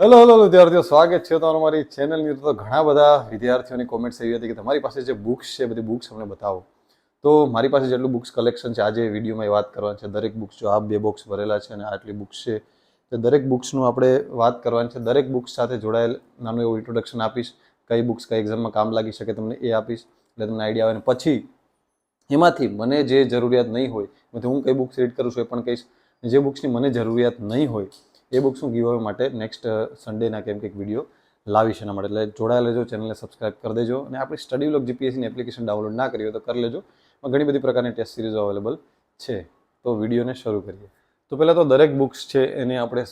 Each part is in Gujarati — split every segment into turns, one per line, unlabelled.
હેલો વિદ્યાર્થીઓ, સ્વાગત છે તમારું મારી ચેનલની. તો ઘણા બધા વિદ્યાર્થીઓની કોમેન્ટ્સ એવી હતી કે તમારી પાસે જે બુક્સ છે બધી બુક્સ અમને બતાવો. તો મારી પાસે જેટલું બુક્સ કલેક્શન છે આજે વિડીયોમાં એ વાત કરવાની છે. દરેક બુક્સ જો આ 2 બોક્સ ભરેલા છે અને આટલી બુક્સ છે, તો દરેક બુક્સનું આપણે વાત કરવાની છે. દરેક બુક્સ સાથે જોડાયેલ નાનું એવું ઇન્ટ્રોડક્શન આપીશ. કઈ બુક્સ કઈ એક્ઝામમાં કામ લાગી શકે તમને એ આપીશ, એટલે તમને આઈડિયા આવે. ને પછી એમાંથી મને જે જરૂરિયાત નહીં હોય, હું કઈ બુક્સ રીડ કરું છું એ પણ કહીશ. જે બુક્સની મને જરૂરિયાત નહીં હોય એ બુક્સ હું ગીવ અવે માટે નેક્સ્ટ સન્ડેના કેમ કંઈક વિડીયો લાવીશ એના માટે. એટલે જોડાયેલા લેજો, ચેનલને સબસ્ક્રાઇબ કરી દેજો. અને આપણી સ્ટડી વ્લોગ જીપીએસસીની એપ્લિકેશન ડાઉનલોડ ના કરી હોય તો કરી લેજો. ઘણી બધી પ્રકારની ટેસ્ટ સિરીઝો અવેલેબલ છે. તો વિડીયોને શરૂ કરીએ. તો પહેલાં તો દરેક બુક્સ છે એને આપણે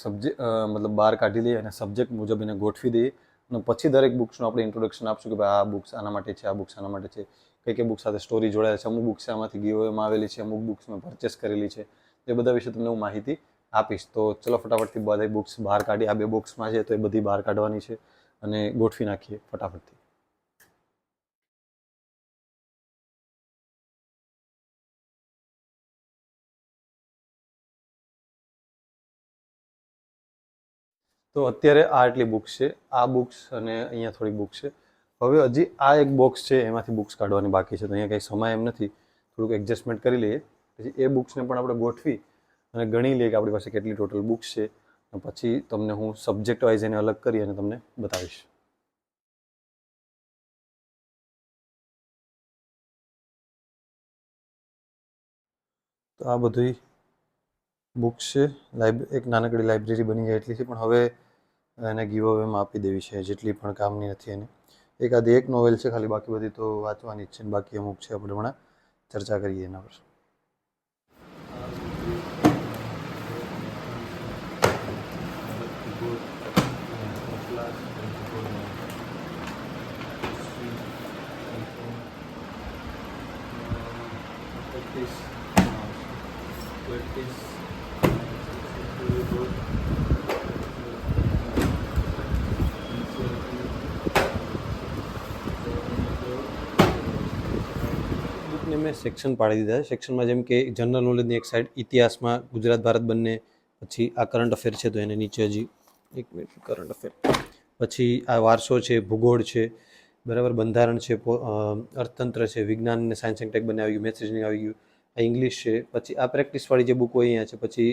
મતલબ બહાર કાઢી લઈએ અને સબ્જેક્ટ મુજબ એને ગોઠવી દઈએ. અને પછી દરેક બુક્સનું આપણે ઇન્ટ્રોડક્શન આપશું કે ભાઈ આ બુક્સ આના માટે છે, આ બુક્સ આના માટે છે, કઈ બુક સાથે સ્ટોરી જોડાયેલ છે, અમુક બુક્સ આમાંથી ગીવ અવેમાં આવેલી છે, અમુક બુક્સ મેં પરચેસ કરેલી છે. એ બધા વિશે તમને હું માહિતી આપીશ. તો ચલો ફટાફટથી બધી બુક્સ બહાર કાઢી. આ 2 બોક્સમાં છે તો એ બધી બહાર કાઢવાની છે અને ગોઠવી નાખીએ ફટાફટથી. તો અત્યારે આ એટલી બુક્સ છે, આ બુક્સ અને અહીંયા થોડીક બુક્સ છે. હવે હજી આ એક બોક્સ છે એમાંથી બુક્સ કાઢવાની બાકી છે. તો અહીંયા કંઈ સમય એમ નથી, થોડુંક એડજસ્ટમેન્ટ કરી લઈએ. પછી એ બુક્સને પણ આપણે ગોઠવી અને ગણી લઈએ કે આપણી પાસે કેટલી ટોટલ બુક્સ છે. અને પછી તમને હું સબ્જેક્ટ વાઇઝ એને અલગ કરી અને તમને બતાવીશ. તો આ બધી બુક્સ છે. એક નાનકડી લાઇબ્રેરી બની જાય એટલી છે, પણ હવે એને ગીવ અવેમાં આપી દેવી છે જેટલી પણ કામની નથી એને. એક નોવેલ છે ખાલી, બાકી બધી તો વાંચવાની જ છે. બાકી અમુક છે આપણે હમણાં ચર્ચા કરીએ એના પર. બુકને મેં સેક્શન પાડી દીધા છે. સેક્શનમાં જેમ કે જનરલ નોલેજની એક સાઈડ, ઇતિહાસમાં ગુજરાત ભારત બંને, પછી આ કરંટ અફેર છે તો એને નીચે હજી એક મિનિટ, કરંટ અફેર, પછી આ વારસો છે, ભૂગોળ છે, બરાબર, બંધારણ છે, અર્થતંત્ર છે, વિજ્ઞાન અને સાયન્સ એન્ડ ટેક બંને આવી ગયું, મેથ્સ રિઝનિંગ આવી ગયું, આ ઇંગ્લિશ છે. પછી આ પ્રેક્ટિસવાળી જે બુકો અહીંયા છે, પછી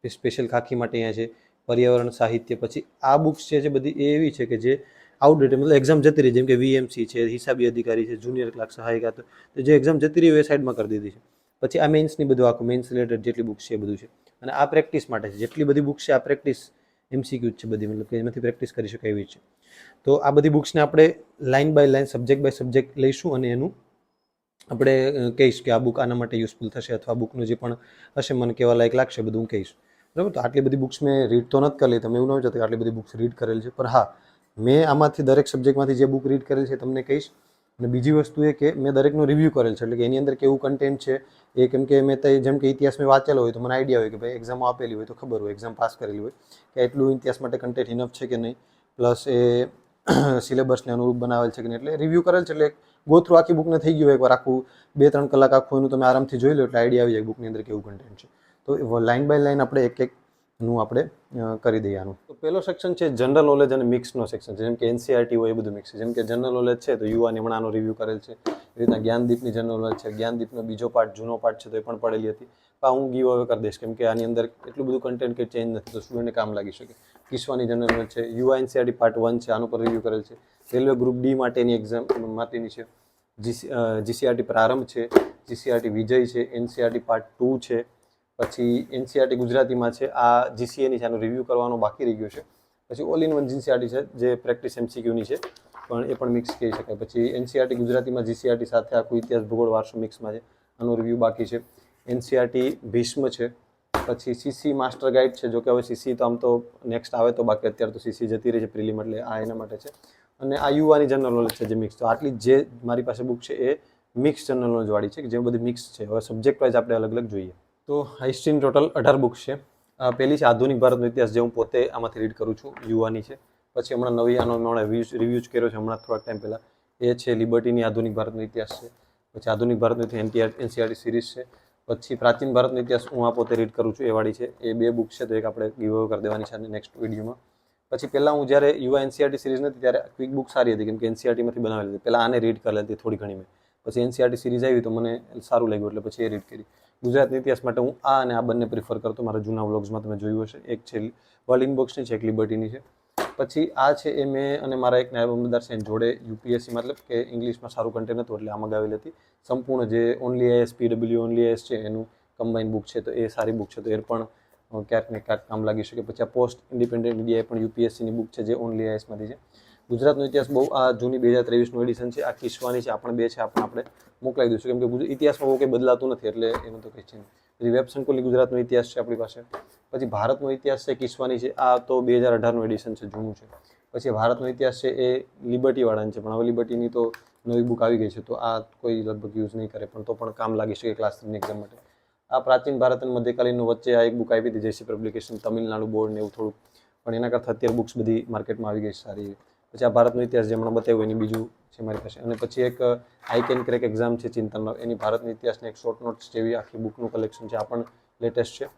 સ્પેશિયલ ખાખી માટે અહીંયા છે, પર્યાવરણ સાહિત્ય. પછી આ બુક્સ છે બધી એ એવી છે કે જે આઉટડેટેડ, મતલબ એક્ઝામ જતી રહી, જેમ કે વીએમસી છે, હિસાબી અધિકારી છે, જુનિયર ક્લાર્ક સહાયિકા, તો જે એક્ઝામ જતી રહી એ સાઈડમાં કરી દીધી છે. પછી આ મેન્સની બધું આખું મેન્સ રિલેટેડ જેટલી બુક્સ છે એ બધું છે. અને આ પ્રેક્ટિસ માટે છે. જેટલી બધી બુક્સ છે આ પ્રેક્ટિસ એમસીક્યુ છે બધી, મતલબ કે એમાંથી પ્રેક્ટિસ કરી શકાય એવી છે. તો આ બધી બુક્સને આપણે line by line, subject by subject લઈશું અને એનું આપણે કહીશ કે આ બુક આના માટે યુઝફુલ થશે, અથવા બુકનું જે પણ હશે મને કેવા લાયક લાગશે બધું હું કહીશ. બરાબર. તો આટલી બધી બુક્સ મેં રીડ તો નથી કરેલી, તમે એવું ન વિચારતા કે આટલી બધી બુક્સ રીડ કરેલી છે, પણ હા, મેં આમાંથી દરેક સબ્જેક્ટમાંથી જે બુક રીડ કરેલી છે તમને કહીશ. અને બીજી વસ્તુ એ કે મેં દરેકનો રિવ્યૂ કરેલ છે, એટલે કે એની અંદર કેવું કન્ટેન્ટ છે એ, કેમ કે મેં જેમ કે ઇતિહાસ મેં વાંચેલો હોય તો મને આઈડિયા હોય કે ભાઈ એક્ઝામ આપેલી હોય તો ખબર હોય, એક્ઝામ પાસ કરેલી હોય કે એટલું ઇતિહાસ માટે કન્ટેન્ટ ઇનફ છે કે નહીં, પ્લસ એ સિલેબસને અનુરૂપ બનાવેલ છે કે નહીં. એટલે રિવ્યૂ કરેલ છે, એટલે ગો થ્રુ આખી બુકને થઈ ગયું એકવાર, આખું 2-3 કલાક આખું એનું તમે આરામથી જોઈ લો એટલે આઈડિયા આવી જાય બુકની અંદર કેવું કન્ટેન્ટ છે. તો લાઇન બાય લાઇન આપણે એકનું આપણે કરી દઈએ આનું. તો પહેલો સેક્શન છે જનરલ નોલેજ અને મિક્સનો સેક્શન છે. જેમ કે એનસીઆરટી હોય એ બધું મિક્સ છે. જેમ કે જનરલ નોલેજ છે તો યુવાની હમણાં આનો રિવ્યૂ કરેલ છે. એ રીતના જ્ઞાનદીપની જનરલ નોલેજ છે. જ્ઞાનદીપનો બીજો પાર્ટ, જૂનો પાર્ટ છે તો એ પણ પડેલી હતી. હું ગીવ અવે કરી દઈશ, કેમ કે આની અંદર એટલું બધું કન્ટેન્ટ કે ચેન્જ નથી, તો સ્ટુડન્ટને કામ લાગી શકે. કિસ્વાની જનરલ નોલેજ છે. યુઆ એનસીઆરટી પાર્ટ 1 છે, આનું પર રિવ્યૂ કરેલ છે. રેલવે ગ્રુપ ડી માટેની એક્ઝામ માટેની છે. જીસીઆરટી પ્રારંભ છે, જીસીઆરટી વિજય છે, એનસીઆરટી પાર્ટ 2 છે. પછી એનસીઆરટી ગુજરાતીમાં છે, આ જીસીએની છે, આનું રિવ્યૂ કરવાનો બાકી રહી ગયો છે. પછી ઓલ ઇન વન જીસીઆરટી છે જે પ્રેક્ટિસ એમસીક્યુની છે, પણ એ પણ મિક્સ કહી શકાય. પછી એનસીઆરટી ગુજરાતીમાં જીસીઆરટી સાથે આખું ઇતિહાસ ભૂગોળ વારસો મિક્સમાં છે, આનું રિવ્યૂ બાકી છે. એનસીઆરટી ભીષ્મ છે. પછી સીસી માસ્ટર ગાઈડ છે, જો કે હવે સીસી તો આમ તો નેક્સ્ટ આવે તો, બાકી અત્યારે તો સીસી જતી રહી છે પ્રિલિમ, એટલે આ એના માટે છે. અને આ યુવાની જનરલ નોલેજ છે જે મિક્સ. તો આટલી જે મારી પાસે બુક છે એ મિક્સ જનરલ નોલેજ વાળી છે, કે જે બધી મિક્સ છે. હવે સબ્જેક્ટ વાઇઝ આપણે અલગ અલગ જોઈએ. તો હિસ્ટ્રીની ટોટલ 18 બુક્સ છે. પહેલી છે આધુનિક ભારતનો ઇતિહાસ, જે હું પોતે આમાંથી રીડ કરું છું, યુવાની છે. પછી હમણાં નવી આનો રિવ્યૂ કર્યો છે હમણાં થોડાક ટાઈમ પહેલાં, એ છે લિબર્ટીની આધુનિક ભારતનો ઇતિહાસ છે. પછી આધુનિક ભારતનો એનસીઆરટી સિરીઝ છે. પછી પ્રાચીન ભારતનો ઇતિહાસ હું આ પોતે રીડ કરું છું એ વાળી છે. એ 2 બુક છે, તો એક આપણે ગીવ અવે કરી દેવાની છે નેક્સ્ટ વિડીયોમાં. પછી પહેલાં હું જ્યારે યુવા એનસીઆરટી સિરીઝ નથી ત્યારે ક્વિક બુક સારી હતી, કેમ કે એનસીઆરટીમાંથી બનાવેલી હતી. પહેલાં આને રીડ કરેલી હતી થોડી ઘણી મેં, પછી એનસીઆરટી સિરીઝ આવી તો મને સારું લાગ્યું એટલે પછી એ રીડ કરી. ગુજરાતના ઇતિહાસ માટે હું આ અને આ બંને પ્રિફર કરતો. મારા જૂના વ્લોગ્સમાં તમે જોયું હશે, એક છે વર્લ્ડ ઇનબોક્સની છે, એક લિબર્ટીની છે. પછી આ છે એ મેં અને મારા એક નાયબ અમલદાર છે જોડે યુપીએસસી મતલબ કે ઇંગ્લિશમાં સારું કન્ટેન્ટ હતું એટલે આ મગાવેલી હતી. સંપૂર્ણ જે only IS PW only IS છે એનું કમ્બાઇન બુક છે, તો એ સારી બુક છે, તો એ પણ ક્યાંક ને ક્યાંક કામ લાગી શકે. પછી આ પોસ્ટ ઇન્ડિપેન્ડન્ટ ઇન્ડિયા પણ યુપીએસસીની બુક છે જે ઓનલી આઈએસમાંથી છે. ગુજરાતનો ઇતિહાસ બહુ આ જૂની 2023નું એડિશન છે. આ કિસ્વાની છે, આ પણ બે છે, આ પણ આપણે મોકલાવી દઈશું, કેમ કે ઇતિહાસમાં બહુ કંઈ બદલાતું નથી એટલે એનું તો કંઈ છે નહીં. પછી વેબ સંકુલની ગુજરાતનો ઇતિહાસ છે આપણી પાસે. પછી ભારતનો ઇતિહાસ છે કિસ્વાની છે, આ તો 2018નું એડિશન છે, જૂનું છે. પછી ભારતનો ઇતિહાસ છે એ લિબર્ટીવાળાની છે, પણ હવે લિબર્ટીની તો નવી બુક આવી ગઈ છે, તો આ કોઈ લગભગ યુઝ નહીં કરે, પણ તો પણ કામ લાગી શકે ક્લાસ 3ની એક્ઝામ માટે. આ પ્રાચીન ભારત અને મધ્યકાલીનનું વચ્ચે આ એક બુક આવી હતી જેસી પબ્લિકેશન, તમિલનાડુ બોર્ડ ને એવું થોડુંક, પણ એના કરતાં અત્યારે બુક્સ બધી માર્કેટમાં આવી ગઈ છે સારી. પછી આ ભારતનો ઇતિહાસ જે હમણાં બતાવ્યું એની બીજું છે મારી પાસે. અને પછી એક આઈ કેન ક્રેક એક્ઝામ છે ચિંતનરાવ, એની ભારતનો ઇતિહાસની એક શોર્ટ નોટ્સ જેવી આખી બુકનું કલેક્શન છે, આ પણ લેટેસ્ટ છે.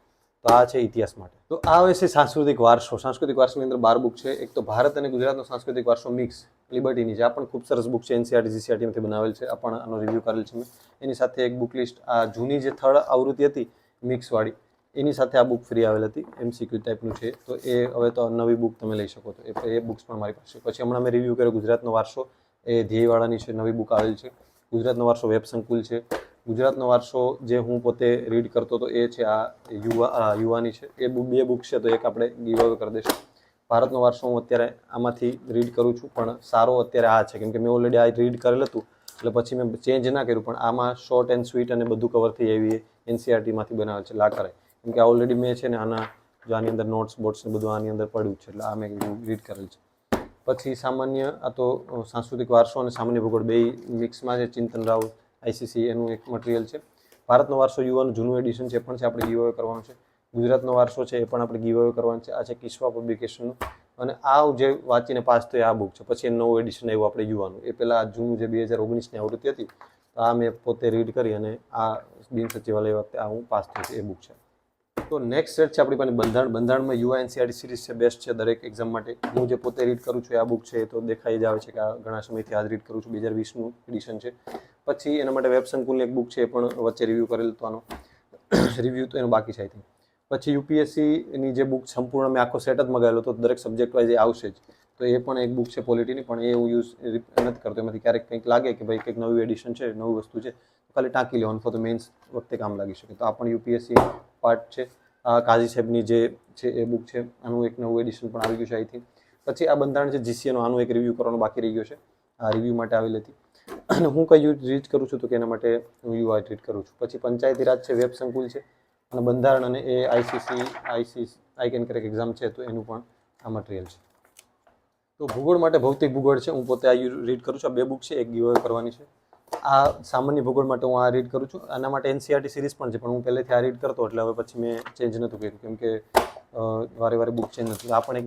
તો આ છે ઇતિહાસ માટે. તો આ હોય છે સાંસ્કૃતિક વારસો. સાંસ્કૃતિક વારસાની અંદર 12 બુક છે. એક તો ભારત અને ગુજરાતનો સાંસ્કૃતિક વારસો મિક્સ લિબર્ટીની છે, આ પણ ખૂબ સરસ બુક છે, એનસીઆરટી જીસીઆરટીમાંથી બનાવેલ છે, આ પણ આનો રિવ્યૂ કરેલ છે મેં. એની સાથે એક બુક લિસ્ટ, આ જૂની જે થર્ડ આવૃત્તિ હતી મિક્સવાળી, એની સાથે આ બુક ફ્રી આવેલ હતી, એમસીક્યુ ટાઈપનું છે, તો એ હવે તો નવી બુક તમે લઈ શકો છો, એ બુક્સ પણ મારી પાસે. પછી હમણાં મેં રિવ્યૂ કર્યો ગુજરાતનો વારસો, એ ધ્યેયવાળાની છે, નવી બુક આવેલ છે. ગુજરાતનો વારસો વેબ સંકુલ છે. ગુજરાતનો વારસો જે હું પોતે રીડ કરતો હતો એ છે આ યુવાની છે, એ બે બુક છે, તો એક આપણે ગીવ અવે કરી દઈશું. ભારતનો વારસો હું અત્યારે આમાંથી રીડ કરું છું, પણ સારો અત્યારે આ છે, કેમ કે મેં ઓલરેડી આ રીડ કરેલું હતું એટલે પછી મેં ચેન્જ ના કર્યું, પણ આમાં શોર્ટ એન્ડ સ્વીટ અને બધું કવર થઈ એવી એનસીઆરટીમાંથી બનાવેલ છે લાકરે, કેમ કે આ ઓલરેડી મેં છે ને આના જો આની અંદર નોટ્સ બોટ્સ ને બધું આની અંદર પડ્યું છે, એટલે આ મેં રીડ કરેલ છે. પછી સામાન્ય, આ તો સાંસ્કૃતિક વારસો અને સામાન્ય ભૂગોળ બે મિક્સમાં છે, ચિંતનરાવ આઈસીસી એનું એક મટીરિયલ છે. ભારતનો વારસો યુવાનું જૂનું એડિશન છે, પણ છે આપણે ગીવ અવે કરવાનું છે. ગુજરાતનો વારસો છે એ પણ આપણે ગીવ અવે કરવાનું છે. આ છે કિસ્વા પબ્લિકેશનનું, અને આ જે વાંચીને પાસ થયો આ બુક છે. પછી એ નવું એડિશન આવ્યું આપણે યુવાનું, એ પહેલાં જૂનું જે 2019ની આવૃત્તિ હતી, તો આ મેં પોતે રીડ કરી અને આ બિન સચિવાલય વખતે આ હું પાસ થયો એ બુક છે. તો નેક્સ્ટ સેટ છે આપણી પાસે બંધારણ. બંધારણમાં યુવા એનસીઆરટી સિરીઝ છે, બેસ્ટ છે દરેક એક્ઝામ માટે. હું જે પોતે રીડ કરું છું આ બુક છે, તો દેખાઈ જ આવે છે કે આ ઘણા સમયથી આ રીડ કરું છું, 2020નું એડિશન છે. પછી એના માટે વેબ સંકુલની એક બુક છે, એ પણ વચ્ચે રિવ્યૂ કરેલ તો આનો રિવ્યૂ તો એનું બાકી છે આઈ થિંક. પછી યુપીએસસીની જે બુક સંપૂર્ણ મેં આખો સેટ જ મગાવેલો હતો, દરેક સબ્જેક્ટ વાઇઝ એ આવશે જ, તો એ પણ એક બુક છે પોલિટીની, પણ એ હું યુઝ નથી કરતો. એમાંથી ક્યારેક કંઈક લાગે કે ભાઈ કંઈક નવું એડિશન છે, નવી વસ્તુ છે, તો ખાલી ટાંકી લેવાનું, તો મેઇન્સ વખતે કામ લાગી શકે. તો આ પણ યુપીએસસી પાર્ટ છે. આ કાઝી સાહેબની જે છે એ બુક છે, આનું એક નવું એડિશન પણ આવી ગયું છે આઈ થિંક. પછી આ બંધારણ છે જીસીએનો, આનું એક રિવ્યૂ કરવાનો બાકી રહી ગયો છે, આ રિવ્યૂ માટે આવેલી હતી. અને હું કઈ રીડ કરું છું તો કે એના માટે હું યુઆઈ રીડ કરું છું. પછી પંચાયતી રાજ છે, વેબ સંકુલ છે, અને બંધારણ અને એ આઈ કેન ક્રેક એક્ઝામ છે, તો એનું પણ આ મટીરિયલ છે. તો ભૂગોળ માટે ભૌતિક ભૂગોળ છે, હું પોતે આ રીડ કરું છું. આ બે બુક છે, એક ગીવ અવે કરવાની છે. આ સામાન્ય ભૂગોળ માટે હું આ રીડ કરું છું. આના માટે એનસીઆરટી સિરીઝ પણ છે, પણ હું પહેલેથી આ રીડ કરતો એટલે હવે પછી મેં ચેન્જ નહોતું કર્યું, કેમ કે વારે વારે બુક ચેન્જ નથી. આ પણ એક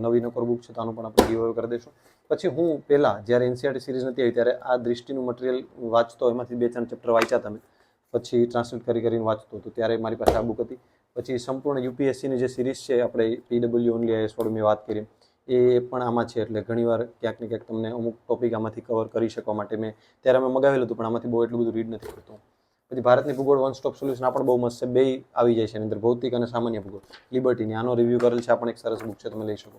નવી નકોર બુક છે, તો આનું પણ આપણે ગીવ અવે કરી દઈશું. પછી હું પહેલાં જ્યારે એનસીઆરટી સિરીઝ નથી આવી ત્યારે આ દૃષ્ટિનું મટીરિયલ વાંચતો, એમાંથી 2-4 ચેપ્ટર વાંચ્યા તમે, પછી ટ્રાન્સલેટ કરીને વાંચતો, તો ત્યારે મારી પાસે આ બુક હતી. પછી સંપૂર્ણ યુપીએસસીની જે સિરીઝ છે આપણે પીડબ્લ્યુ ઓનલી આઈએસ વાળું મેં વાત કરી, એ પણ આમાં છે, એટલે ઘણીવાર ક્યાંક ને ક્યાંક તમને અમુક ટોપિક આમાંથી કવર કરી શકવા માટે મેં ત્યારે મેં મગાવેલું હતું, પણ આમાંથી બહુ એટલું બધું રીડ નથી કરતો. પછી ભારતની ભૂગોળ વન સ્ટોપ સોલ્યુશન, આ પણ બહુ મસ્ત છે, બે આવી જાય છે એની અંદર, ભૌતિક અને સામાન્ય ભૂગોળ. લિબર્ટીની આનો રિવ્યૂ કરેલ છે, આ પણ એક સરસ બુક છે, તમે લઈ શકો.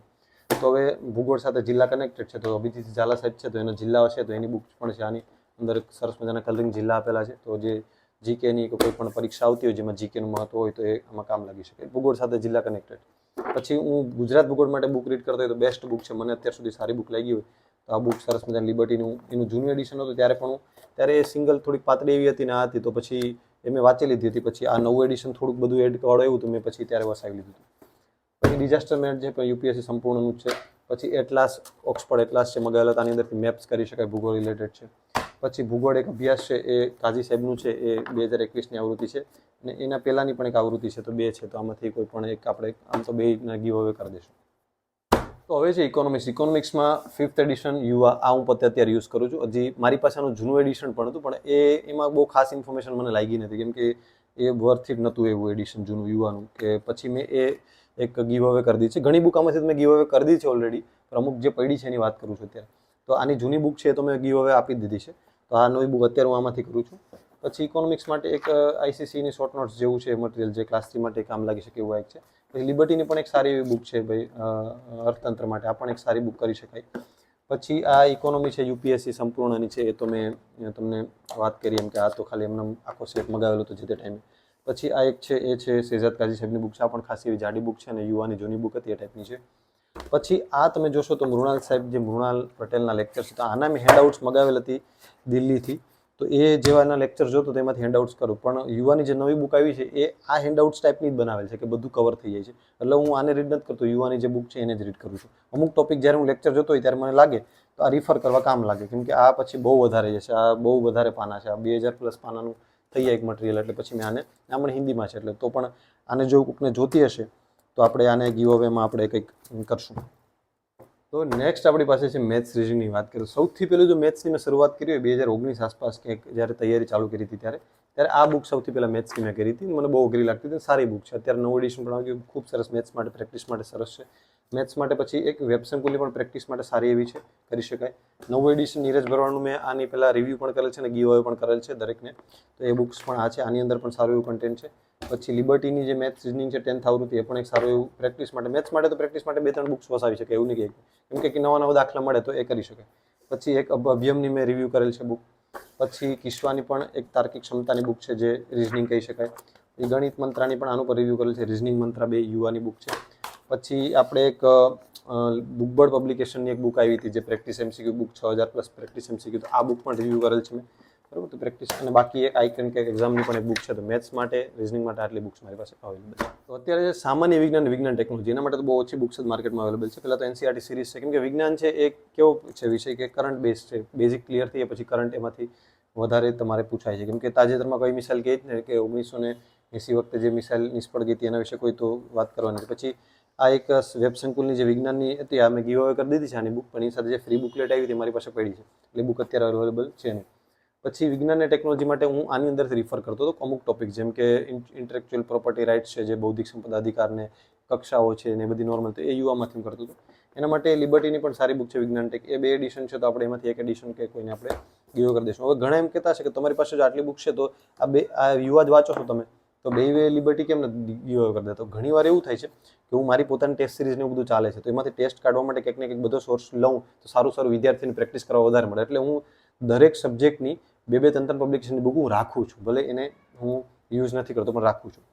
તો હવે ભૂગોળ સાથે જિલ્લા કનેક્ટેડ છે, તો અભિજીત ઝાલા સાહેબ છે, તો એનો જિલ્લા છે, તો એની બુક પણ છે. આની અંદર સરસ મજાના કલરિંગ જિલ્લા આપેલા છે, તો જે જીકેની કોઈ પણ પરીક્ષા આવતી હોય જેમાં જીકેનું મહત્વ હોય તો એ આમાં કામ લાગી શકે. ભૂગોળ સાથે જિલ્લા કનેક્ટેડ. પછી હું ગુજરાત ભૂગોળ માટે બુક રીડ કરતો હોય તો બેસ્ટ બુક છે, મને અત્યાર સુધી સારી બુક લાગી હોય તો આ બુક સરસ મજાની લિબર્ટીનું, એનું જૂનું એડિશન હતું ત્યારે પણ ત્યારે એ સિંગલ થોડીક પાતળી એવી હતી ને આ હતી, તો પછી એ મેં વાંચી લીધી હતી. પછી આ નવું એડિશન થોડુંક બધું એડ વાળું આવ્યું તો મેં પછી ત્યારે વસાવી લીધું હતું. પછી ડિઝાસ્ટર મેનેજ છે, પણ યુપીએસસી સંપૂર્ણનું જ છે. પછી એટલાસ, ઓક્સફર્ડ એટલાસ છે, મગાવેલા હતા, આની અંદરથી મેપ્સ કરી શકાય, ભૂગોળ રિલેટેડ છે. પછી ભૂગોળ એક અભ્યાસ છે, એ કાઝી સાહેબનું છે, એ 2021ની આવૃત્તિ છે, અને એના પહેલાંની પણ એક આવૃત્તિ છે, તો બે છે, તો આમાંથી કોઈ પણ એક આપણે આમ તો બેના ગીવ અવે કરી દઈશું. તો હવે છે ઇકોનોમિક્સ. ઇકોનોમિક્સમાં 5th એડિશન યુવા, આ હું પોતે અત્યારે યુઝ કરું છું. હજી મારી પાસે આનું જૂનું એડિશન પણ હતું, પણ એમાં બહુ ખાસ ઇન્ફોર્મેશન મને લાગી નથી, કેમ કે એ વર્થ ઇટ નહોતું એવું એડિશન જૂનું યુવાનું, કે પછી મેં એ એક ગીવ અવે કરી દીધી છે. ઘણી બુક આમાંથી તમે ગીવ અવે કરી દીધી છે ઓલરેડી, પણ અમુક જે પડી છે એની વાત કરું છું અત્યારે. તો આની જૂની બુક છે તો મેં ગીવ અવે આપી દીધી છે. તો આ નવી બુક અત્યારે હું આમાંથી કરું છું. પછી ઇકોનોમિક્સ માટે એક આઈસીસીની શોર્ટ નોટ્સ જેવું છે મટીરિયલ, જે ક્લાસ 3 માટે કામ લાગી શકે એવું એક છે. પછી લિબર્ટીની પણ એક સારી એવી બુક છે ભાઈ, અર્થતંત્ર માટે. આ પણ એક સારી બુક કરી શકાય. પછી આ ઇકોનોમી છે યુપીએસસી સંપૂર્ણની છે, એ તો મેં તમને વાત કરી એમ કે આ તો ખાલી એમને આખો સેટ મગાવેલો હતો જે તે ટાઈમે. પછી આ એક છે, એ છે શેહજાદ કાઝી સાહેબની બુક છે. આ પણ ખાસી એવી જાડી બુક છે અને યુવાની જૂની બુક હતી એ ટાઈપની છે. પછી આ તમે જોશો તો મૃણાલ સાહેબ, જે મૃણાલ પટેલના લેક્ચર છે, તો આના મેં હેન્ડઆઉટ્સ મગાવેલ હતી દિલ્હીથી. તો એ જેવાના લેક્ચર જોતો તો એમાંથી હેન્ડઆઉટ્સ કરું. પણ યુવાની જે નવી બુક આવી છે એ આ હેન્ડઆઉટ્સ ટાઈપની જ બનાવેલ છે કે બધું કવર થઈ જાય છે. એટલે હું આને રીડ નથી કરતો, યુવાની જે બુક છે એને જ રીડ કરું છું. અમુક ટોપિક જ્યારે હું લેક્ચર જોતો હોય ત્યારે મને લાગે તો આ રિફર કરવા કામ લાગે, કેમ કે આ પછી બહુ વધારે છે, આ બહુ વધારે પાના છે, આ 2000+ પાનાનું થઈ જાય એક મટીરિયલ. એટલે પછી મેં આને હિન્દીમાં છે એટલે તો પણ આને જો કોકને જોતી હશે તો આપણે આને ગીવ અવેમાં આપણે કંઈક કરશું. તો નેક્સ્ટ આપણી પાસે છે મેથ્સ રીઝનિંગની વાત કરીએ. સૌથી પહેલું જો મેથ્સની મેં શરૂઆત કરી હોય 2019 આસપાસ કે જ્યારે તૈયારી ચાલુ કરી હતી ત્યારે આ બુક સૌથી પહેલાં મેથ્સની મેં કરી હતી. મને બહુ અઘરી લાગતી હતી, સારી બુક છે. અત્યારે નવું એડિશન પણ આવી ગયું, ખૂબ સરસ મેથ્સ માટે પ્રેક્ટિસ માટે સરસ છે. મેથ્સ માટે પછી એક વેબસંકુલની પણ પ્રેક્ટિસ માટે સારી એવી છે, કરી શકાય. નવું એડિશન નીરજ ભરવાડનું મેં આની પહેલાં રિવ્યૂ પણ કરેલ છે અને ગીવ અવે પણ કરેલ છે દરેકને. તો એ બુક્સ પણ આ છે, આની અંદર પણ સારું એવું કન્ટેન્ટ છે. પછી લિબર્ટીની જે મેથ્સ રીઝનિંગ છે 10th આવૃત્તિ, એ પણ એક સારું એવું પ્રેક્ટિસ માટે, મેથ્સ માટે તો પ્રેક્ટિસ માટે 2-3 બુક્સ વસાવી શકે એવું નહીં, કેમ કે નવા દાખલા મળે તો એ કરી શકે. પછી એક અભ્યમની મેં રિવ્યૂ કરેલ છે બુક. પછી કિશ્વાની પણ એક તાર્કિક ક્ષમતાની બુક છે જે રિઝનિંગ કહી શકાય. એ ગણિત મંત્રાની પણ આનું પર રિવ્યૂ કરેલ છે, રિઝનિંગ મંત્રા 2 યુવાની બુક છે. પછી આપણે એક બુકબર્ડ પબ્લિકેશનની એક બુક આવી હતી જે practice MCQ book, 6000+ practice MCQ, તો આ બુક પણ રિવ્યૂ કરેલ છે મેં, બરાબર. તો પ્રેક્ટિસ અને બાકી એક આઈકન કે એક્ઝામની પણ એક બુક છે. તો મેથ્સ માટે, રિઝનિંગ માટે આટલી બુક્સ મારી પાસે અવેલેબલ છે. તો અત્યારે સામાન્ય વિજ્ઞાન અને વિજ્ઞાન ટેકનોલોજી, એના માટે તો બહુ ઓછી બુક્સ જ માર્કેટમાં અવેલેબલ છે. પહેલાં તો એનસીઆરટી સિરીઝ છે, કેમ કે વિજ્ઞાન છે એ કેવો છે વિષય કે કરંટ બેઝ છે, બેઝિક ક્લિયર થઈ પછી કરંટ એમાંથી વધારે તમારે પૂછાય છે. કેમ કે તાજેતરમાં કોઈ મિસાઇલ કહી જ ને કે 1980 વખતે જે મિસાઇલ નિષ્ફળ ગઈ હતી એના વિશે કોઈ તો વાત કરવાની. પછી આ એક વેબ સંકુલની જે વિજ્ઞાનની હતી, આ મેં ગીવ અવે કરી દીધી છે આની બુક, પણ એની સાથે જે ફ્રી બુકલેટ આવી હતી મારી પાસે પડી છે, એટલે બુક અત્યારે અવેલેબલ છે નહીં. પછી વિજ્ઞાન અને ટેકનોલોજી માટે હું આની અંદરથી રિફર કરતો હતો અમુક ટોપિક, જેમ કે ઇન્ટેલેક્ચ્યુઅલ પ્રોપર્ટી રાઇટ્સ છે, જે બૌદ્ધિક સંપદા અધિકારને કક્ષાઓ છે ને બધી નોર્મલ, તો એ યુવામાંથી કરતો હતો. એના માટે લિબર્ટીની પણ સારી બુક છે વિજ્ઞાન ટેક, એ 2 એડિશન છે. તો આપણે એમાંથી એક એડિશન કે કોઈને આપણે ગીવ કરી દઈશું. હવે ઘણા એમ કહેતા છે કે તમારી પાસે જો આટલી બુક છે તો આ યુવા જ વાંચો છો તમે, તો 2 લિબર્ટી કેમ નથી ગીવ કરી દેતો. ઘણી વાર એવું થાય છે કે હું મારી પોતાની ટેસ્ટ સિરીઝને એવું બધું ચાલે છે, તો એમાંથી ટેસ્ટ કાઢવા માટે કંઈક ને કંઈક બધો સોર્સ લઉં તો સારું વિદ્યાર્થીને પ્રેક્ટિસ કરવા વધારે મળે. એટલે હું દરેક સબ્જેક્ટની 2-3 પબ્લિકેશનની બુક હું રાખું છું, ભલે એને હું યુઝ નથી કરતો પણ રાખું છું.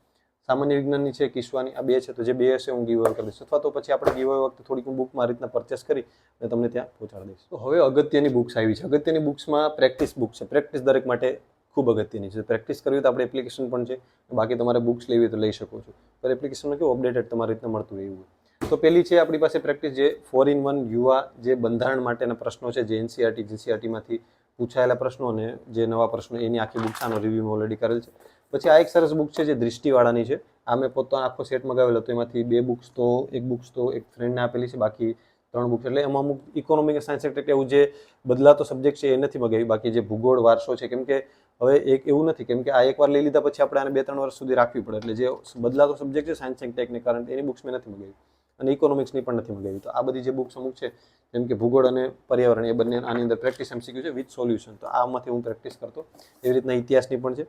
સામાન્ય વિજ્ઞાનની છે, કિશ્વાની, આ 2 છે. તો જે 2 હશે હું ગીવ અવે કરી દઈશ, અથવા તો પછી આપણે ગીવ અવે વખતે થોડીક હું બુકમાં રીતના પરચેસ કરી અને તમને ત્યાં પહોંચાડી દઈશ. તો હવે અગત્યની બુક્સ આવી છે. અગત્યની બુક્સમાં પ્રેક્ટિસ બુક છે. પ્રેક્ટિસ દરેક માટે ખૂબ અગત્યની છે. પ્રેક્ટિસ કરવી તો આપણે એપ્લિકેશન પણ છે, બાકી તમારે બુક્સ લેવી તો લઈ શકો છો. પર એપ્લિકેશનમાં કેવું અપડેટેડ તમારી રીતના મળતું હોય એવું. તો પહેલી છે આપણી પાસે પ્રેક્ટિસ, જે 4-in-1 યુવા, જે બંધારણ માટેના પ્રશ્નો છે, જે એનસીઆરટી જીસીઆરટીમાંથી પૂછાયેલા પ્રશ્નો અને જે નવા પ્રશ્નો, એની આખી બુક આનો રિવ્યુ ઓલરેડી કરેલ છે. પછી આ એક સરસ બુક છે જે દૃષ્ટિવાળાની છે. આ મેં પોતાનો આખો સેટ મગાવેલો હતો, એમાંથી 2 બુક્સ તો એક ફ્રેન્ડને આપેલી છે, બાકી 3 બુક્સ. એટલે એમાં અમુક ઇકોનોમિક અને સાયન્સ એટલે એવું જે બદલાતો સબ્જેક્ટ છે એ નથી મગાવી, બાકી જે ભૂગોળ, વારસો છે, કેમ કે હવે એક એવું નથી, કેમ કે આ એકવાર લઈ લીધા પછી આપણે આને 2-3 વર્ષ સુધી રાખવી પડે. એટલે જે બદલાતો સબ્જેક્ટ છે, સાયન્સ એન્ડ ટેકને કરંટ, એની બુક્સ મેં નથી મગાવી અને ઇકોનોમિક્સની પણ નથી મગાવી. તો આ બધી જે બુક્સ અમુક છે, જેમ કે ભૂગોળ અને પર્યાવરણ, એ બંને આની અંદર પ્રેક્ટિસ એમસીક્યુ છે વિથ સોલ્યુશન. તો આમાંથી હું પ્રેક્ટિસ કરતો. એવી રીતના ઇતિહાસની પણ છે.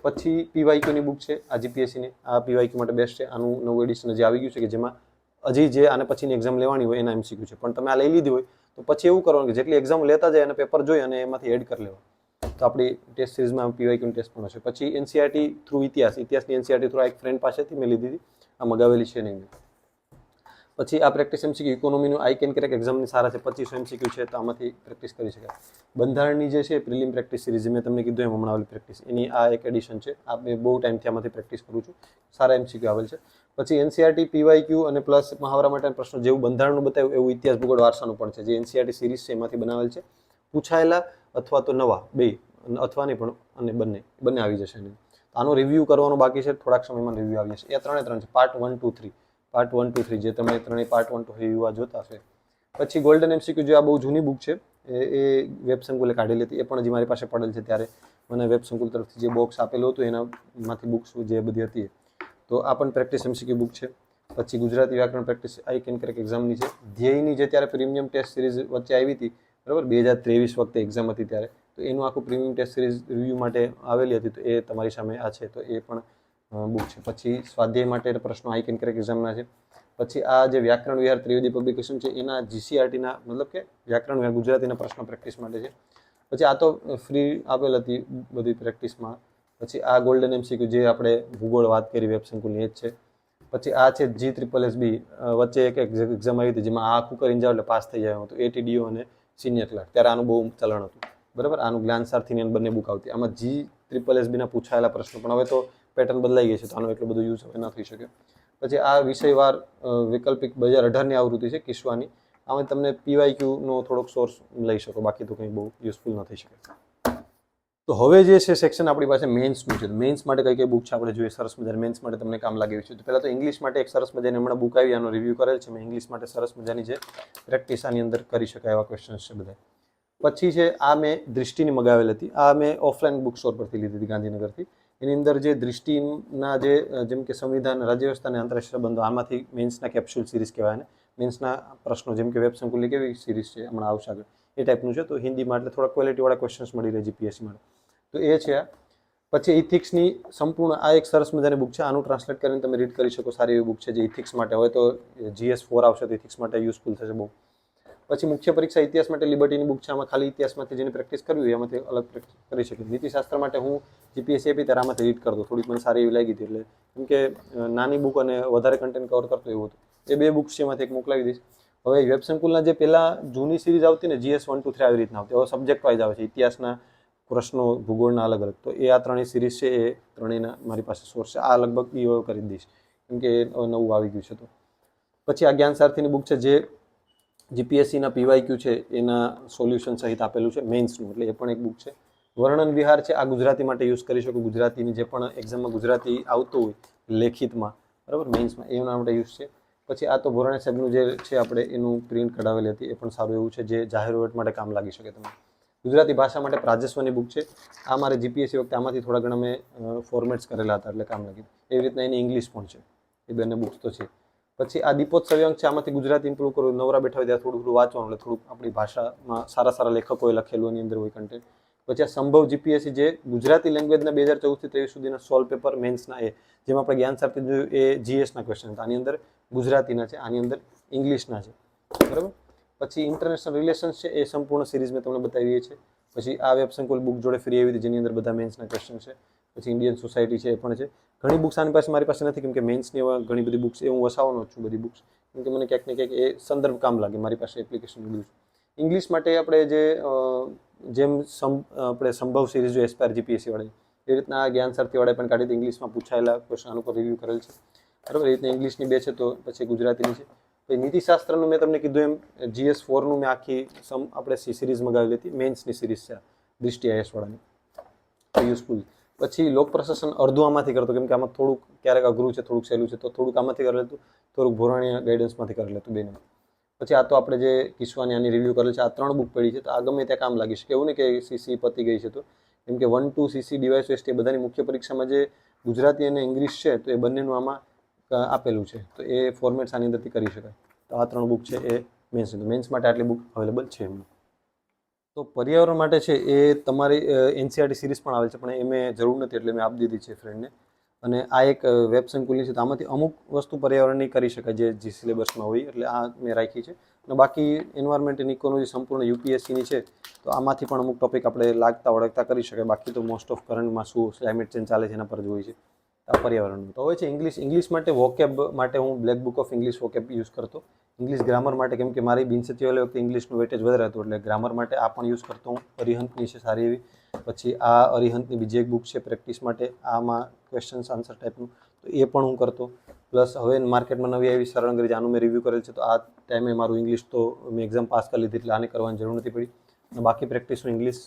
પછી પીવાયક્યુની બુક છે આ જીપીએસસીની, આ પીવાયક્યુ માટે બેસ્ટ છે. આનું નવું એડિશન જે આવી ગયું છે કે જેમાં હજી જે આને પછીની એક્ઝામ લેવાની હોય એના એમસીક્યુ છે. પણ તમે આ લઈ લીધી હોય તો પછી એવું કરવાનું કે જેટલી એક્ઝામ લેતા જાય અને પેપર જોઈ અને એમાંથી એડ કરી લેવા. તો આપણી ટેસ્ટ સિરીઝમાં પીવાયક્યુની ટેસ્ટ પણ હશે. પછી એનસીઆરટી થ્રુ ઇતિહાસની એનસીઆરટી થ્રુ એક ફ્રેન્ડ પાસેથી મેં લીધી હતી, આ મગાવેલી છે નહીં. પછી આ પ્રેક્ટિસ એમસીક્યુ ઇકોનોમીનું આઈ કેન ક્રેક એક્ઝામની સારા છે, 25 એમસીક્યુ છે, તો આમાંથી પ્રેક્ટિસ કરી શકાય. બંધારણની જે છે પ્રિલિમ પ્રેક્ટિસ સિરીઝ, મેં તમને કીધું એમ હમણાં આવેલી પ્રેક્ટિસ, એની આ એક એડિશન છે. આ મેં બહુ ટાઈમથી આમાંથી પ્રેક્ટિસ કરું છું, સારા એમસીક્યુ આવેલ છે. પછી એનસીઆરટી પીવાયક્યુ અને પ્લસ મહાવરા માટેના પ્રશ્નો, જેવું બંધારણનું બતાવ્યું એવું ઇતિહાસ, ભૂગોળ, વારસાનું પણ છે, જે એનસીઆરટી સિરીઝ છે એમાંથી બનાવેલ છે. પૂછાયેલા અથવા તો નવા, 2 અથવા નહીં પણ અને બંને આવી જશે. આનો રિવ્યૂ કરવાનો બાકી છે, થોડાક સમયમાં રિવ્યૂ આવી જશે. એ 3 છે, પાર્ટ 1, 2, 3. પાર્ટ 1, 2, 3 જે તમે 3 પાર્ટ 1 2 યુવા જોતા હશે. પછી ગોલ્ડન એમસીક્યુ, જે આ બહુ જૂની બુક છે, એ વેબ સંકુલે કાઢેલી હતી, એ પણ હજી મારી પાસે પડેલ છે. ત્યારે મને વેબ સંકુલ તરફથી જે બોક્સ આપેલું હતું એનામાંથી બુક્સ જે બધી હતી, તો આ પણ પ્રેક્ટિસ એમસીક્યુ બુક છે. પછી ગુજરાતી વ્યાકરણ પ્રેક્ટિસ આઈ કેન ક્રેક એક્ઝામની છે. ધ્યેયની જે ત્યારે પ્રીમિયમ ટેસ્ટ સિરીઝ વચ્ચે આવી હતી, બરાબર, 2023 વખતે એક્ઝામ હતી ત્યારે, તો એનું આખું પ્રીમિયમ ટેસ્ટ સિરીઝ રિવ્યૂ માટે આવેલી હતી, તો એ તમારી સામે આ છે, તો એ પણ બુક છે. પછી સ્વાધ્યાય માટે પ્રશ્નો આઈ કેન ક્રેક એક્ઝામના છે. પછી આ જે વ્યાકરણ વિહાર ત્રિવેદી પબ્લિકેશન છે એના જીસીઆરટીના મતલબ કે વ્યાકરણ વિહાર ગુજરાતીના પ્રશ્નો પ્રેક્ટિસ માટે છે. પછી આ તો ફ્રી આપેલ હતી બધી પ્રેક્ટિસમાં. પછી આ ગોલ્ડન એમસીક્યુ જે આપણે ભૂગોળ વાત કરી વેબ સંકુલની એ જ છે. પછી આ છે GSSSB વચ્ચે એક એક્ઝામ આવી હતી જેમાં આ આખું કરીને જાવ એટલે પાસ થઈ જાય હતું, એટીડીઓ અને સિનિયર ક્લાર્ક, ત્યારે આનું બહુ ચલણ હતું, બરાબર. આનું જ્ઞાનસારથીની બંને બુક આવતી. આમાં GSSSB ના પૂછાયેલા પ્રશ્નો, પણ હવે તો પેટર્ન બદલાઈ ગઈ છે તો આનો એટલો બધો યુઝ હવે ન થઈ શકે. પછી આ વિષયવાર વૈકલ્પિક 2018ની આવૃત્તિ છે કિસ્વાની. આમાં તમને PYQનો થોડોક સોર્સ લઈ શકો, બાકી તો કંઈ બહુ યુઝફુલ ન થઈ શકે. તો હવે જે છે સેક્શન આપણી પાસે મેન્સનું છે. મેન્સ માટે કઈ કઈ બુક છે આપણે જોઈએ સરસ મજાની, મેન્સ માટે તમને કામ લાગે છે. તો પહેલાં તો ઇંગ્લિશ માટે એક સરસ મજાની હમણાં બુક આવી, આનો રિવ્યૂ કરેલ છે મેં. ઇંગ્લિશ માટે સરસ મજાની છે પ્રેક્ટિસ, આની અંદર કરી શકાય એવા ક્વેશ્ચન્સ છે બધા. પછી છે આ મેં દૃષ્ટિની મગાવેલ હતી, આ મેં ઓફલાઈન બુક સ્ટોર પરથી લીધી હતી ગાંધીનગરથી. એની અંદર જે દૃષ્ટિના જે જેમ કે સંવિધાન, રાજ્ય વ્યવસ્થા અને આંતરરાષ્ટ્રીય સંબંધો, આમાંથી મેન્સના કેપ્સ્યુલ સિરીઝ કહેવાય ને, મેન્સના પ્રશ્નો જેમ કે વેબ સંકુલની કેવી સિરીઝ છે હમણાં આવશે આગળ, એ ટાઈપનું છે. તો હિન્દીમાં એટલે થોડા ક્વોલિટીવાળા ક્વેશ્ચન્સ મળી રહે જીપીએસસી માટે, તો એ છે. પછી ઇથિક્સની સંપૂર્ણ આ એક સરસ મજાની બુક છે, આનું ટ્રાન્સલેટ કરીને તમે રીડ કરી શકો. સારી એવી બુક છે જે ઇથિક્સ માટે, હવે તો GS4 આવશે તો ઇથિક્સ માટે યુઝફુલ થશે બહુ. પછી મુખ્ય પરીક્ષા ઇતિહાસ માટે લિબર્ટીની બુક છે, આમાં ખાલી ઇતિહાસમાંથી જેની પ્રેક્ટિસ કરવી હોય એમાંથી અલગ પ્રેક્ટિસ કરી શકે. નીતિશાસ્ત્ર માટે હું જીપીએસસી આપી ત્યારે આમાંથી રીડ કરતો, થોડીક મને સારી એવી લાગી હતી, એટલે કેમ કે નાની બુક અને વધારે કન્ટેન્ટ કવર કરતો એવું હતું. એ બે બુક્સ છે એમાંથી એક મોકલાવી દઈશ. હવે વેબ સંકુલના જે પહેલા જૂની સિરીઝ આવતી ને, GS1 2 3 આવી રીતના આવતી, હવે સબ્જેક્ટ વાઇઝ આવે છે, ઇતિહાસના પ્રશ્નો, ભૂગોળના અલગ અલગ. તો એ આ ત્રણેય સિરીઝ છે, એ ત્રણેયના મારી પાસે સોર્સ છે. આ લગભગ એ કરી દઈશ કેમ કે નવું આવી ગયું છે. તો પછી આ જ્ઞાનસારથીની બુક છે જે જીપીએસસીના PYQ છે એના સોલ્યુશન સહિત આપેલું છે મેન્સનું, એટલે એ પણ એક બુક છે. વર્ણન વિહાર છે, આ ગુજરાતી માટે યુઝ કરી શકો. ગુજરાતીની જે પણ એક્ઝામમાં ગુજરાતી આવતું હોય લેખિતમાં, બરાબર, મેન્સમાં, એના માટે યુઝ છે. પછી આ તો ભોરાણી સાહેબનું જે છે આપણે એનું પ્રિન્ટ કઢાવેલી હતી, એ પણ સારું એવું છે જે જાહેર વહીવટ માટે કામ લાગી શકે તમને. ગુજરાતી ભાષા માટે પ્રાજસ્વની બુક છે, આ મારે જીપીએસસી વખતે આમાંથી થોડા ઘણા મેં ફોર્મેટ્સ કરેલા હતા એટલે કામ લાગી. એવી રીતના એની ઇંગ્લિશ પણ છે, એ બંને બુક્સ તો છે. પછી આ દીપોત્સવી અંક છે, આમાંથી ગુજરાતી ઇમ્પ્રૂવ કરવું, નવરા બેઠા હોય ત્યારે થોડું થોડું વાંચવાનું, એટલે થોડુંક આપણી ભાષામાં સારા સારા લેખકોએ લખેલું એની અંદર હોય કન્ટેન્ટ. પછી આ સંભવ જીપીએસસી જે ગુજરાતી લેંગ્વેજના 2014 થી 23 સુધીના 16 પેપર મેન્સના, એ જેમાં આપણે જ્ઞાનસારથી જોયું એ GSના ક્વેશ્ચન હતા, આની અંદર ગુજરાતીના છે, આની અંદર ઇંગ્લિશના છે, બરાબર. પછી ઇન્ટરનેશનલ રિલેશન્સ છે, એ સંપૂર્ણ સિરીઝ મેં તમને બતાવી છે. પછી આ વેબ સંકુલ બુક જોડે ફ્રી આવી હતી જેની અંદર બધા મેન્સના ક્વેશ્ચન છે. પછી ઇન્ડિયન સોસાયટી છે, એ પણ છે. ઘણી બુક્સ આની પાસે મારી પાસે નથી, કેમ કે મેન્સની ઘણી બધી બુક્સ એ હું વસાવવાનો છું બધી બુક્સ, કેમ કે મને ક્યાંક ને ક્યાંક એ સંદર્ભ કામ લાગે, મારી પાસે એપ્લિકેશન બધું છે. ઇંગ્લિશ માટે આપણે જેમ આપણે સંભવ સિરીઝ જો એસ્પાયર જીપીએસસી વાળી, એ રીતના આ જ્ઞાનસારથી વાળા પણ કાઢી ઇંગ્લિશમાં પૂછાયેલા ક્વેશ્ચન આનું પર રિવ્યૂ કરેલ છે, બરાબર. એ રીતના ઇંગ્લિશની બે છે, તો પછી ગુજરાતીની છે. પછી નીતિશાસ્ત્રનું મેં તમને કીધું એમ GS4નું મેં આખી આપણે સિરીઝ મગાવેલી હતી, મેન્સની સિરીઝ છે દૃષ્ટિ IAS વાળાની, યુઝફુલ. પછી લોક પ્રશાસન અડધું આમાંથી કરતો, કેમ કે આમાં થોડુંક ક્યારેક અઘરું છે, થોડુંક સહેલું છે, તો થોડુંક આમાંથી કરી લેતું, થોડુંક ભોરાણીયા ગાઈડન્સમાંથી કરી લેતું બેને. પછી આ તો આપણે જે કિસ્વાની આની રિવ્યૂ કરેલ છે, આ 3 બુક પડી છે, તો આ ગમે ત્યાં કામ લાગી શકે એવું નહીં કે CC પતી ગઈ છે. તો કેમ કે 1 2 CC ડિવાઇસ વેસ્ટ એ બધાની મુખ્ય પરીક્ષામાં જે ગુજરાતી અને ઇંગ્લિશ છે, તો એ બંનેનું આમાં આપેલું છે, તો એ ફોર્મેટ્સ આની અંદરથી કરી શકાય. તો આ 3 બુક છે એ મેન્સ માટે આટલી બુક અવેલેબલ છે. તો પર્યાવરણ માટે છે એ તમારી NCERT સિરીઝ પણ આવેલ છે, પણ એ મેં જરૂર નથી એટલે મેં આપી દીધી છે ફ્રેન્ડને. અને આ એક વેબ સંકુલની છે, તો આમાંથી અમુક વસ્તુ પર્યાવરણની કરી શકાય જે સિલેબસમાં હોય, એટલે આ મેં રાખી છે. અને બાકી એન્વાયરમેન્ટ અને ઇકોનોમી સંપૂર્ણ UPSCની છે, તો આમાંથી પણ અમુક ટોપિક આપણે લાગતા ઓળખતા કરી શકાય. બાકી તો મોસ્ટ ઓફ કરંટમાં શું ક્લાઇમેટ ચેન્જ ચાલે છે એના પર જ હોય છે. આ પર્યાવરણનું તો હોય છે. ઇંગ્લિશ માટે વોકેબ માટે હું black book of English vocab use કરતો. ઇંગ્લિશ ગ્રામર માટે કેમ કે મારી બિનસચિવાલય વખતે ઇંગ્લિશનું વેટેજ વધારે હતું, એટલે ગ્રામર માટે આ પણ યુઝ કરતો હું. અરિહંતની છે સારી એવી. પછી આ અરિહંતની બીજી એક બુક છે પ્રેક્ટિસ માટે, આમાં ક્વેશ્ચન્સ આન્સર ટાઈપનું, તો એ પણ હું કરતો. પ્લસ હવે માર્કેટમાં નવી આવી સરળ અંગ્રેજી, આનું મેં રિવ્યૂ કરેલ છે, તો આ ટાઈમે મારું ઇંગ્લિશ તો મેં એક્ઝામ પાસ કરી લીધી એટલે આને કરવાની જરૂર નથી પડી. અને બાકી પ્રેક્ટિસ હું ઇંગ્લિશ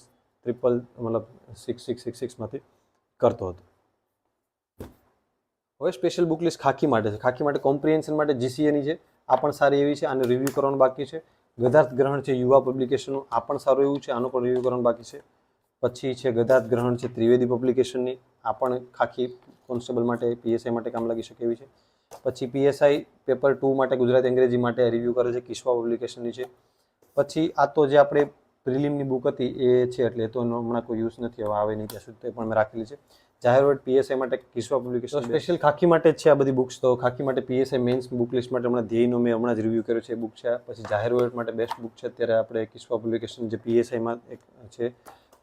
6666માંથી કરતો હતો. હવે સ્પેશિયલ બુક લિસ્ટ ખાકી માટે છે. ખાકી માટે કોમ્પ્રિહેન્શન માટે GCAની છે, આ પણ સારી એવી છે, આને રિવ્યૂ કરવાનું બાકી છે. ગદાર્થ ગ્રહણ છે યુવા પબ્લિકેશનનું, આ પણ સારું એવું છે, આનું પણ રિવ્યૂ કરવાનું બાકી છે. પછી છે ગદાર્થ ગ્રહણ છે ત્રિવેદી પબ્લિકેશનની, આ પણ ખાકી કોન્સ્ટેબલ માટે PSI માટે કામ લાગી શકે એવી છે. પછી PSI પેપર 2 માટે ગુજરાતી અંગ્રેજી માટે રિવ્યૂ કરે છે કિસ્વા પબ્લિકેશનની છે. પછી આ તો જે આપણે પ્રિલિમની બુક હતી એ છે, એટલે તો હમણાં કોઈ યુઝ નથી, હવે આવે નહીં ત્યાં સુધી, તો પણ મેં રાખેલી છે. જાહેર વર્ડ PSI માટે કિસ્વા પબ્લિકેશન સ્પેશિયલ ખાકી માટે જ છે આ બધી બુક્સ. તો ખાકી માટે PSI મેન્સ બુક લિસ્ટ માટે હમણાં ધ્યેયનો મેં હમણાં જ રિવ્યૂ કર્યો છે, એ બુક છે. પછી જાહેર વર્ડ માટે બેસ્ટ બુક છે અત્યારે આપણે કિસ્વા પબ્લિકેશન જે PSIમાં એક છે.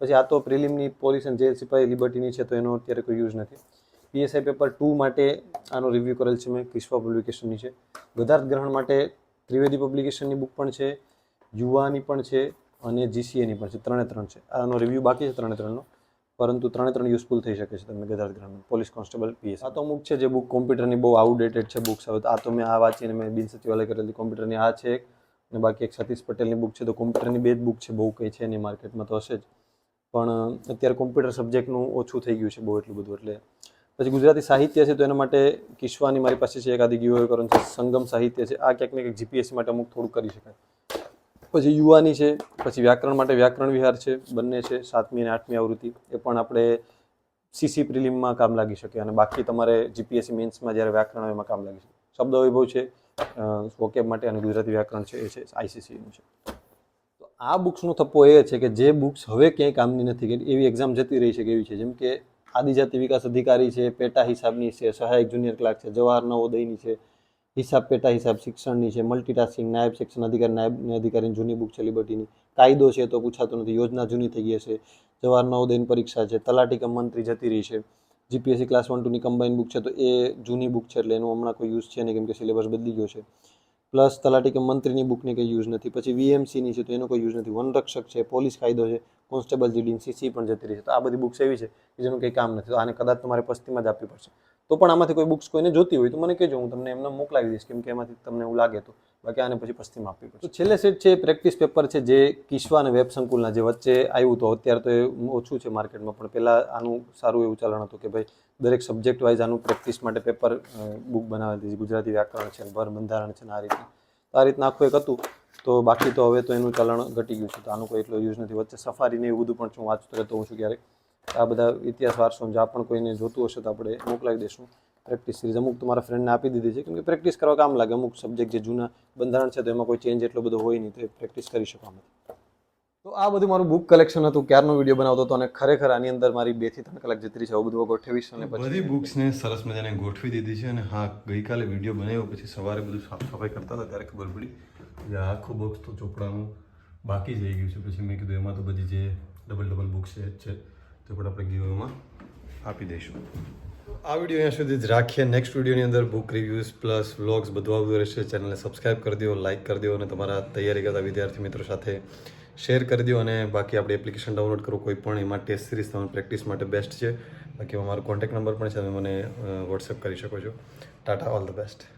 પછી આ તો પ્રિલિમની પોલીસ અને જેલ સિપાઈ લિબર્ટીની છે, તો એનો અત્યારે કોઈ યુઝ નથી. PSI પેપર 2 માટે આનો રિવ્યૂ કરેલ છે મેં, કિસ્વા પબ્લિકેશનની છે. ગદાર્થ ગ્રહણ માટે ત્રિવેદી પબ્લિકેશનની બુક પણ છે, યુવાની પણ છે અને GCAની પણ છે. 3 છે. આનો રિવ્યૂ બાકી છે 3 પરંતુ 3 યુઝફુલ થઈ શકે છે તમને ગદાર્થ ગ્રહણ, પોલીસ કોન્સ્ટેબલ PSI. આ તો અમુક છે જે બુક કોમ્પ્યુટરની બહુ આઉટડેટેડ છે બુક્સ. હવે આ તો મેં આ વાંચીને મેં બિન સચિવાલય કરેલી કોમ્પ્યુટરની આ છે એક, અને બાકી એક સતીશ પટેલની બુક છે. તો કોમ્પ્યુટરની 2 જ બુક છે, બહુ કંઈ છે નહીં, માર્કેટમાં તો હશે જ, પણ અત્યારે કોમ્પ્યુટર સબ્જેક્ટનું ઓછું થઈ ગયું છે બહુ એટલું બધું. એટલે પછી ગુજરાતી સાહિત્ય છે, તો એના માટે કિસ્વાની મારી પાસે છે, એકાદી ગીવો કરણ છે. સંગમ સાહિત્ય છે, આ ક્યાંક ને ક્યાંક GPSC માટે અમુક થોડું કરી શકાય. પછી યુવાની છે. પછી વ્યાકરણ માટે વ્યાકરણ વિહાર છે, બંને છે, 7મી અને 8મી આવૃત્તિ. એ પણ આપણે CC પ્રિલિમમાં કામ લાગી શકે, અને બાકી તમારે GPSC મેન્સમાં જ્યારે વ્યાકરણ હોય એમાં કામ લાગી શકે. શબ્દ વૈભવ છે વોકેબ માટે, અને ગુજરાતી વ્યાકરણ છે, એ છે ICCનું છે. તો આ બુક્સનો થપ્પો એ છે કે જે બુક્સ હવે ક્યાંય કામની નથી, કે એવી એક્ઝામ જતી રહી છે એવી છે. જેમ કે આદિજાતિ વિકાસ અધિકારી છે, પેટા હિસાબની છે, સહાયક જુનિયર ક્લાર્ક છે, જવાહર નવોદયની છે, હિસાબ પેટા હિસાબ શિક્ષણની છે, મલ્ટીટાસ્કિંગ નાયબ સેક્શન અધિકારી નાયબ અધિકારીની જૂની બુક છે લિબર્ટીની. કાયદો છે તો પૂછાતો નથી, યોજના જૂની થઈ ગઈ છે. જવાહર નવોદયની પરીક્ષા છે, તલાટી કમ મંત્રી જતી રહી છે. GPSC ક્લાસ 1 2ની કમ્બાઈન બુક છે, તો એ જૂની બુક છે, એટલે એનું હમણાં કોઈ યુઝ છે નહીં, કેમ કે સિલેબસ બદલી ગયો છે. પ્લસ તલાટી કમ મંત્રીની બુકની કંઈ યુઝ નથી. પછી VMCની છે, તો એનો કોઈ યુઝ નથી. વનરક્ષક છે, પોલીસ કાયદો છે, કોન્સ્ટેબલ GD CC પણ જતી રહી છે. તો આ બધી બુક્સ એવી છે કે જેનું કંઈ કામ નથી. તો આને કદાચ તમારે પસ્તીમાં જ આપવી પડશે. તો પણ આમાંથી કોઈ બુક્સ કોઈને જોતી હોય તો મને કહેજો, હું તમને એમને મોકલાવી દઈશ, કેમ કે એમાંથી તમને એવું લાગે તો. બાકી આને પછી પસ્તીમાં આપવી પડશે. તો છેલ્લે સેટ છે પ્રેક્ટિસ પેપર છે, જે કિસ્વા અને વેબ સંકુલના જે વચ્ચે આવ્યું, તો અત્યારે તો એ ઓછું છે માર્કેટમાં, પણ પહેલાં આનું સારું એવું ચાલણ હતું કે ભાઈ દરેક સબ્જેક્ટ વાઇઝ આનું પ્રેક્ટિસ માટે પેપર બુક બનાવેલી હતી. ગુજરાતી વ્યાકરણ છે, ભર બંધારણ છે, આ રીતના આખું એક હતું. તો બાકી તો હવે તો એનું ચલણ ઘટી ગયું છે, તો આનું કોઈ એટલો યુઝ નથી. વચ્ચે સફારીને એવું બધું પણ હું વાંચતો રહેતો હોઉં છું ક્યારેક. આ બધા ઇતિહાસ વારસો જે પણ કોઈને જોતું હશે તો આપણે મોકલાવી દઈશું પ્રેક્ટિસ સિરીઝ. અમુક તો મારા ફ્રેન્ડને આપી દીધી છે, કેમ કે પ્રેક્ટિસ કરવા કામ લાગે. અમુક સબ્જેક્ટ જે જૂના બંધારણ છે તો એમાં કોઈ ચેન્જ એટલો બધો હોય નહીં, તો એ પ્રેક્ટિસ કરી શકો આમાં. તો આ બધું મારું બુક કલેક્શન હતું, ક્યારનો વિડીયો બનાવતો હતો, અને ખરેખર આની અંદર મારી 2 થી 3 કલાક જતી છે. આવું બધું ગોઠવીશ, અને પછી
બધી બુક્સને સરસ મજાને ગોઠવી દીધી છે. અને હા, ગઈકાલે વિડીયો બનાવ્યો પછી સવારે બધું સાફ સફાઈ કરતા હતા ત્યારે ખબર પડી કે આખું બોક્સ તો ચોપડાનું બાકી જ રહી ગયું છે. પછી મેં કીધું એમાં તો બધી જે ડબલ બુક્સ છે તે પણ આપણે ગીવમાં આપી દઈશું. આ વિડીયો અહીંયા સુધી જ રાખીએ. નેક્સ્ટ વિડીયોની અંદર બુક રિવ્યૂઝ પ્લસ વ્લોગ્સ બધું આવતું રહેશે. ચેનલને સબસ્ક્રાઈબ કરી દો, લાઇક કરી દો, અને તમારા તૈયારી કરતા વિદ્યાર્થી મિત્રો સાથે શેર કરી દો. અને બાકી આપણી એપ્લિકેશન ડાઉનલોડ કરો કોઈ પણ, એમાં ટેસ્ટ સિરીઝ તમારી પ્રેક્ટિસ માટે બેસ્ટ છે. બાકી અમારો કોન્ટેક્ટ નંબર પણ છે, તમે મને વોટ્સએપ કરી શકો છો. Tata, all the best.